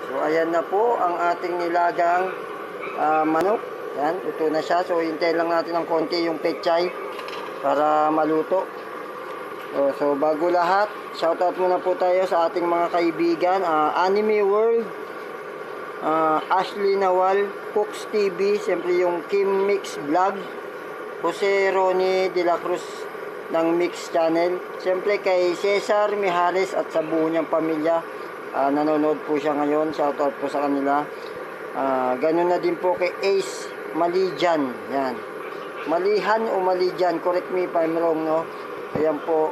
So ayan na po ang ating nilagang manok. Yan, luto na siya. So hintay lang natin ng konti yung pechay para maluto. So bago lahat, shoutout muna po tayo sa ating mga kaibigan, Anime World, Ashley Nawal, Cooks TV, siyempre yung Kim Mix Vlog, Jose Ronnie de la Cruz ng Mix Channel, siyempre kay Cesar Mijares at sa buo niyang pamilya. Nanonood po siya ngayon, shoutout po sa kanila. Ganun na din po kay Ace Malijan, yan, Malihan o Malijan, correct me if I'm wrong, no? Ayan po,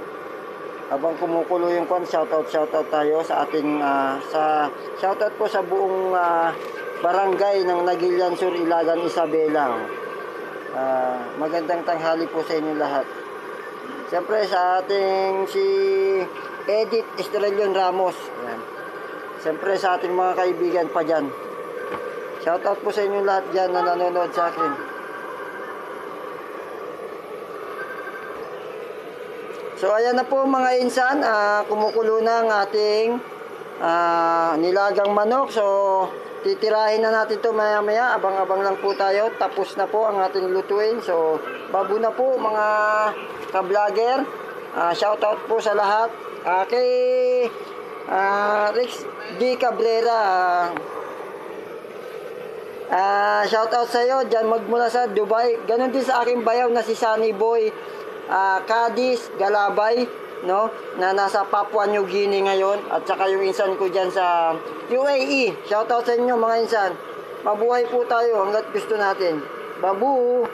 habang kumukulo yung kwan, shoutout tayo sa ating shoutout po sa buong barangay ng Nagilian Sur, Ilagan, Isabela. Magandang tanghali po sa inyo lahat. Siyempre sa ating si Edith Estrelion Ramos, yan. Siyempre sa ating mga kaibigan pa dyan, shoutout po sa inyo lahat dyan na nanonood sa akin. So ayan na po mga insan, kumukulo na ang ating nilagang manok. So titirahin na natin to maya maya, abang-abang lang po tayo. Tapos na po ang ating lutuin. So babo na po mga ka-vlogger. Shoutout po sa lahat. Kay Rex D. Cabrera, shoutout sa iyo dyan magmula sa Dubai. Ganon din sa aking bayaw na si Sunny Boy Cadiz Galabay, no, na nasa Papua New Guinea ngayon, at saka yung insan ko dyan sa UAE. Shoutout sa inyo mga insan. Mabuhay po tayo hanggat gusto natin. Babu!